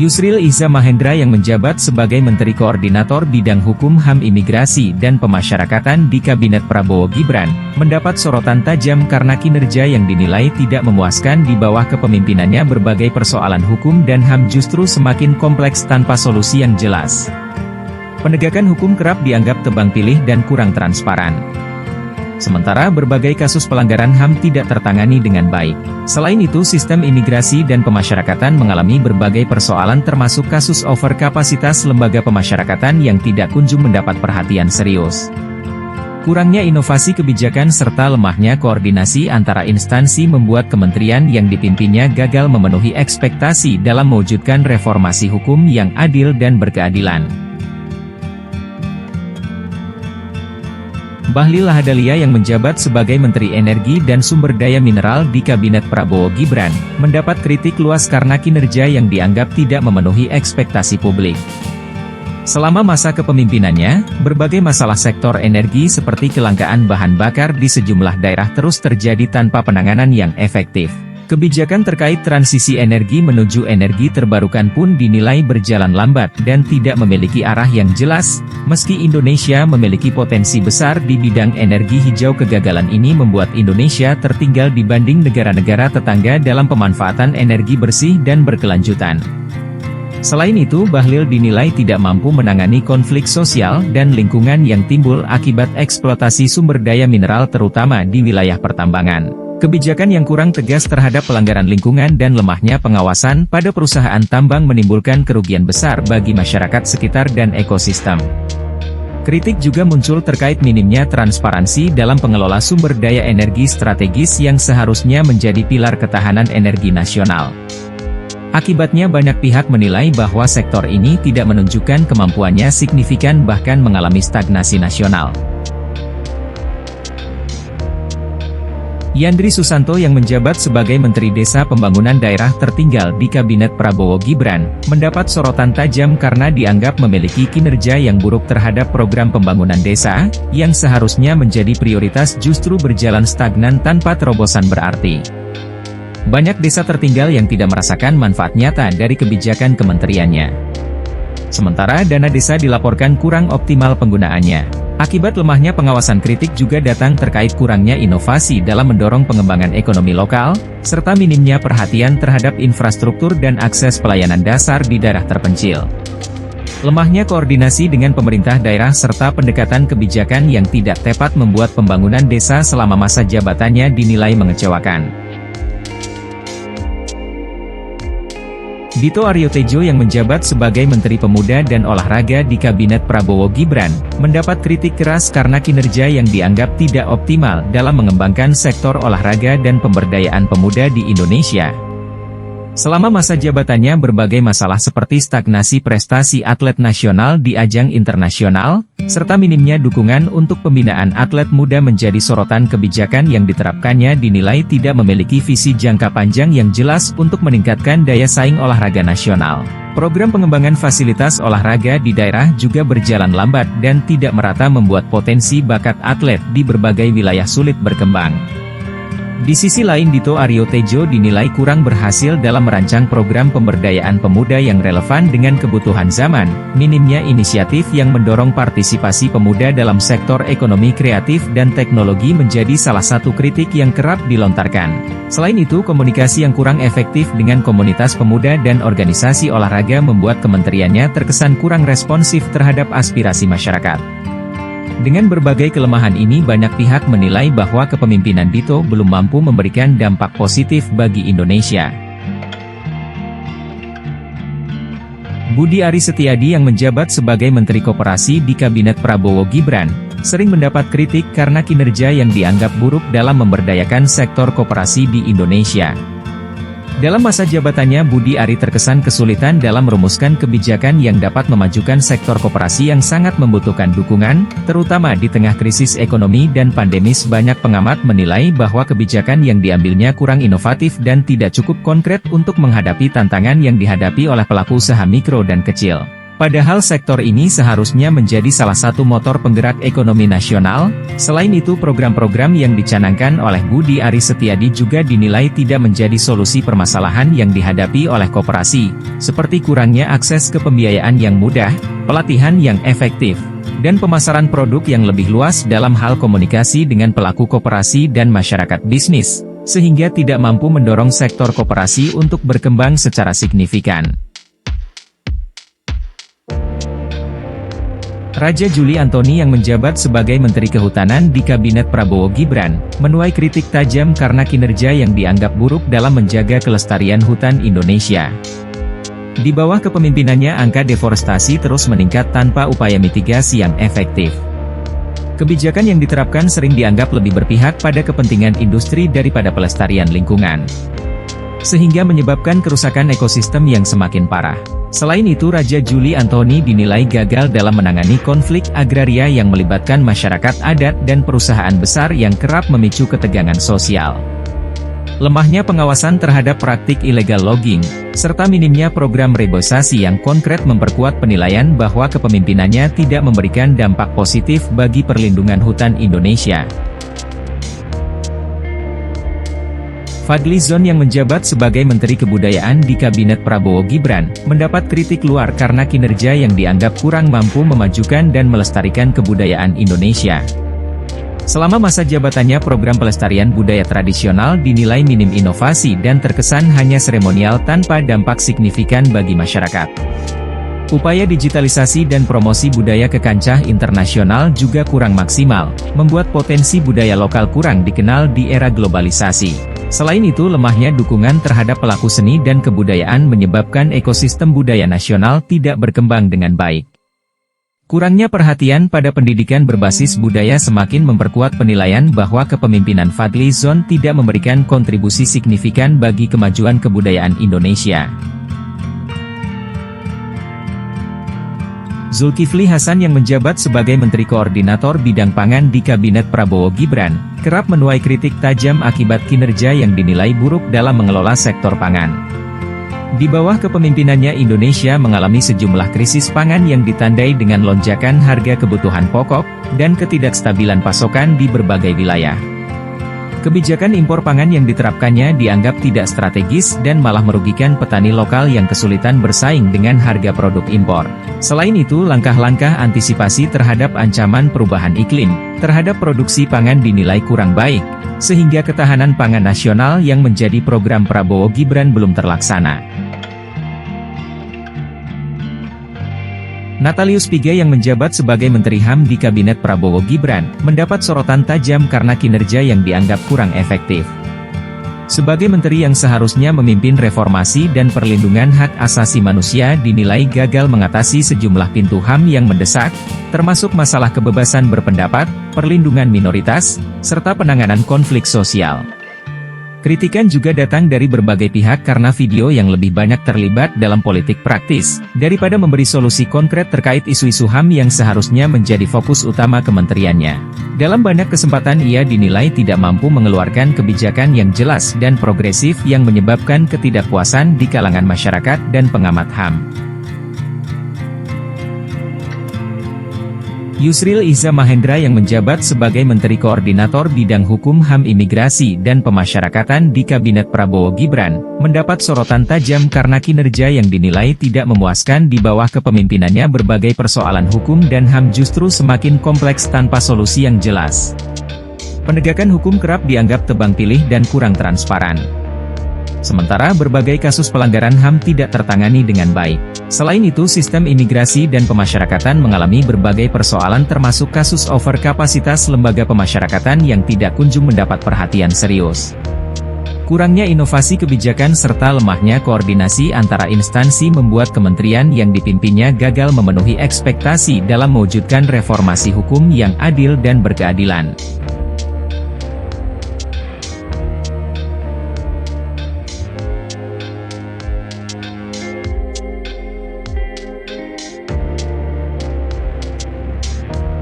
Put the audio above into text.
Yusril Iza Mahendra yang menjabat sebagai Menteri Koordinator Bidang Hukum HAM Imigrasi dan Pemasyarakatan di Kabinet Prabowo Gibran, mendapat sorotan tajam karena kinerja yang dinilai tidak memuaskan di bawah kepemimpinannya. Berbagai persoalan hukum dan HAM justru semakin kompleks tanpa solusi yang jelas. Penegakan hukum kerap dianggap tebang pilih dan kurang transparan. Sementara berbagai kasus pelanggaran HAM tidak tertangani dengan baik. Selain itu, sistem imigrasi dan pemasyarakatan mengalami berbagai persoalan termasuk kasus overkapasitas lembaga pemasyarakatan yang tidak kunjung mendapat perhatian serius. Kurangnya inovasi kebijakan serta lemahnya koordinasi antara instansi membuat kementerian yang dipimpinnya gagal memenuhi ekspektasi dalam mewujudkan reformasi hukum yang adil dan berkeadilan. Bahlil Lahadalia yang menjabat sebagai Menteri Energi dan Sumber Daya Mineral di Kabinet Prabowo Gibran, mendapat kritik luas karena kinerja yang dianggap tidak memenuhi ekspektasi publik. Selama masa kepemimpinannya, berbagai masalah sektor energi seperti kelangkaan bahan bakar di sejumlah daerah terus terjadi tanpa penanganan yang efektif. Kebijakan terkait transisi energi menuju energi terbarukan pun dinilai berjalan lambat dan tidak memiliki arah yang jelas. Meski Indonesia memiliki potensi besar di bidang energi hijau, kegagalan ini membuat Indonesia tertinggal dibanding negara-negara tetangga dalam pemanfaatan energi bersih dan berkelanjutan. Selain itu, Bahlil dinilai tidak mampu menangani konflik sosial dan lingkungan yang timbul akibat eksploitasi sumber daya mineral terutama di wilayah pertambangan. Kebijakan yang kurang tegas terhadap pelanggaran lingkungan dan lemahnya pengawasan pada perusahaan tambang menimbulkan kerugian besar bagi masyarakat sekitar dan ekosistem. Kritik juga muncul terkait minimnya transparansi dalam pengelola sumber daya energi strategis yang seharusnya menjadi pilar ketahanan energi nasional. Akibatnya banyak pihak menilai bahwa sektor ini tidak menunjukkan kemampuannya signifikan bahkan mengalami stagnasi nasional. Yandri Susanto yang menjabat sebagai Menteri Desa Pembangunan Daerah Tertinggal di Kabinet Prabowo Gibran, mendapat sorotan tajam karena dianggap memiliki kinerja yang buruk terhadap program pembangunan desa, yang seharusnya menjadi prioritas justru berjalan stagnan tanpa terobosan berarti. Banyak desa tertinggal yang tidak merasakan manfaat nyata dari kebijakan kementeriannya. Sementara dana desa dilaporkan kurang optimal penggunaannya. Akibat lemahnya pengawasan, kritik juga datang terkait kurangnya inovasi dalam mendorong pengembangan ekonomi lokal, serta minimnya perhatian terhadap infrastruktur dan akses pelayanan dasar di daerah terpencil. Lemahnya koordinasi dengan pemerintah daerah serta pendekatan kebijakan yang tidak tepat membuat pembangunan desa selama masa jabatannya dinilai mengecewakan. Dito Aryo Tejo yang menjabat sebagai Menteri Pemuda dan Olahraga di Kabinet Prabowo Gibran, mendapat kritik keras karena kinerja yang dianggap tidak optimal dalam mengembangkan sektor olahraga dan pemberdayaan pemuda di Indonesia. Selama masa jabatannya, berbagai masalah seperti stagnasi prestasi atlet nasional di ajang internasional, serta minimnya dukungan untuk pembinaan atlet muda menjadi sorotan. Kebijakan yang diterapkannya dinilai tidak memiliki visi jangka panjang yang jelas untuk meningkatkan daya saing olahraga nasional. Program pengembangan fasilitas olahraga di daerah juga berjalan lambat dan tidak merata, membuat potensi bakat atlet di berbagai wilayah sulit berkembang. Di sisi lain, Dito Aryo Tejo dinilai kurang berhasil dalam merancang program pemberdayaan pemuda yang relevan dengan kebutuhan zaman. Minimnya inisiatif yang mendorong partisipasi pemuda dalam sektor ekonomi kreatif dan teknologi menjadi salah satu kritik yang kerap dilontarkan. Selain itu, komunikasi yang kurang efektif dengan komunitas pemuda dan organisasi olahraga membuat kementeriannya terkesan kurang responsif terhadap aspirasi masyarakat. Dengan berbagai kelemahan ini, banyak pihak menilai bahwa kepemimpinan Dito belum mampu memberikan dampak positif bagi Indonesia. Budi Aris Setiadi yang menjabat sebagai Menteri Koperasi di Kabinet Prabowo Gibran, sering mendapat kritik karena kinerja yang dianggap buruk dalam memberdayakan sektor koperasi di Indonesia. Dalam masa jabatannya, Budi Ari terkesan kesulitan dalam merumuskan kebijakan yang dapat memajukan sektor koperasi yang sangat membutuhkan dukungan, terutama di tengah krisis ekonomi dan pandemis. Banyak pengamat menilai bahwa kebijakan yang diambilnya kurang inovatif dan tidak cukup konkret untuk menghadapi tantangan yang dihadapi oleh pelaku usaha mikro dan kecil. Padahal sektor ini seharusnya menjadi salah satu motor penggerak ekonomi nasional. Selain itu, program-program yang dicanangkan oleh Budi Aris Setiadi juga dinilai tidak menjadi solusi permasalahan yang dihadapi oleh koperasi, seperti kurangnya akses ke pembiayaan yang mudah, pelatihan yang efektif, dan pemasaran produk yang lebih luas dalam hal komunikasi dengan pelaku koperasi dan masyarakat bisnis, sehingga tidak mampu mendorong sektor koperasi untuk berkembang secara signifikan. Raja Juli Antoni yang menjabat sebagai Menteri Kehutanan di Kabinet Prabowo Gibran, menuai kritik tajam karena kinerja yang dianggap buruk dalam menjaga kelestarian hutan Indonesia. Di bawah kepemimpinannya angka deforestasi terus meningkat tanpa upaya mitigasi yang efektif. Kebijakan yang diterapkan sering dianggap lebih berpihak pada kepentingan industri daripada pelestarian lingkungan, sehingga menyebabkan kerusakan ekosistem yang semakin parah. Selain itu, Raja Juli Antoni dinilai gagal dalam menangani konflik agraria yang melibatkan masyarakat adat dan perusahaan besar yang kerap memicu ketegangan sosial. Lemahnya pengawasan terhadap praktik illegal logging, serta minimnya program reboisasi yang konkret memperkuat penilaian bahwa kepemimpinannya tidak memberikan dampak positif bagi perlindungan hutan Indonesia. Fadlizon yang menjabat sebagai Menteri Kebudayaan di Kabinet Prabowo Gibran, mendapat kritik luar karena kinerja yang dianggap kurang mampu memajukan dan melestarikan kebudayaan Indonesia. Selama masa jabatannya, program pelestarian budaya tradisional dinilai minim inovasi dan terkesan hanya seremonial tanpa dampak signifikan bagi masyarakat. Upaya digitalisasi dan promosi budaya ke kancah internasional juga kurang maksimal, membuat potensi budaya lokal kurang dikenal di era globalisasi. Selain itu, lemahnya dukungan terhadap pelaku seni dan kebudayaan menyebabkan ekosistem budaya nasional tidak berkembang dengan baik. Kurangnya perhatian pada pendidikan berbasis budaya semakin memperkuat penilaian bahwa kepemimpinan Fadlizon tidak memberikan kontribusi signifikan bagi kemajuan kebudayaan Indonesia. Zulkifli Hasan yang menjabat sebagai Menteri Koordinator Bidang Pangan di Kabinet Prabowo Gibran, kerap menuai kritik tajam akibat kinerja yang dinilai buruk dalam mengelola sektor pangan. Di bawah kepemimpinannya, Indonesia mengalami sejumlah krisis pangan yang ditandai dengan lonjakan harga kebutuhan pokok, dan ketidakstabilan pasokan di berbagai wilayah. Kebijakan impor pangan yang diterapkannya dianggap tidak strategis dan malah merugikan petani lokal yang kesulitan bersaing dengan harga produk impor. Selain itu, langkah-langkah antisipasi terhadap ancaman perubahan iklim terhadap produksi pangan dinilai kurang baik, sehingga ketahanan pangan nasional yang menjadi program Prabowo Gibran belum terlaksana. Natalius Pigai yang menjabat sebagai Menteri HAM di Kabinet Prabowo Gibran, mendapat sorotan tajam karena kinerja yang dianggap kurang efektif. Sebagai menteri yang seharusnya memimpin reformasi dan perlindungan hak asasi manusia, dinilai gagal mengatasi sejumlah pintu HAM yang mendesak, termasuk masalah kebebasan berpendapat, perlindungan minoritas, serta penanganan konflik sosial. Kritikan juga datang dari berbagai pihak karena video yang lebih banyak terlibat dalam politik praktis, daripada memberi solusi konkret terkait isu-isu HAM yang seharusnya menjadi fokus utama kementeriannya. Dalam banyak kesempatan ia dinilai tidak mampu mengeluarkan kebijakan yang jelas dan progresif yang menyebabkan ketidakpuasan di kalangan masyarakat dan pengamat HAM. Yusril Iza Mahendra yang menjabat sebagai Menteri Koordinator Bidang Hukum HAM Imigrasi dan Pemasyarakatan di Kabinet Prabowo Gibran, mendapat sorotan tajam karena kinerja yang dinilai tidak memuaskan. Di bawah kepemimpinannya, berbagai persoalan hukum dan HAM justru semakin kompleks tanpa solusi yang jelas. Penegakan hukum kerap dianggap tebang pilih dan kurang transparan. Sementara berbagai kasus pelanggaran HAM tidak tertangani dengan baik. Selain itu, sistem imigrasi dan pemasyarakatan mengalami berbagai persoalan termasuk kasus overkapasitas lembaga pemasyarakatan yang tidak kunjung mendapat perhatian serius. Kurangnya inovasi kebijakan serta lemahnya koordinasi antara instansi membuat kementerian yang dipimpinnya gagal memenuhi ekspektasi dalam mewujudkan reformasi hukum yang adil dan berkeadilan.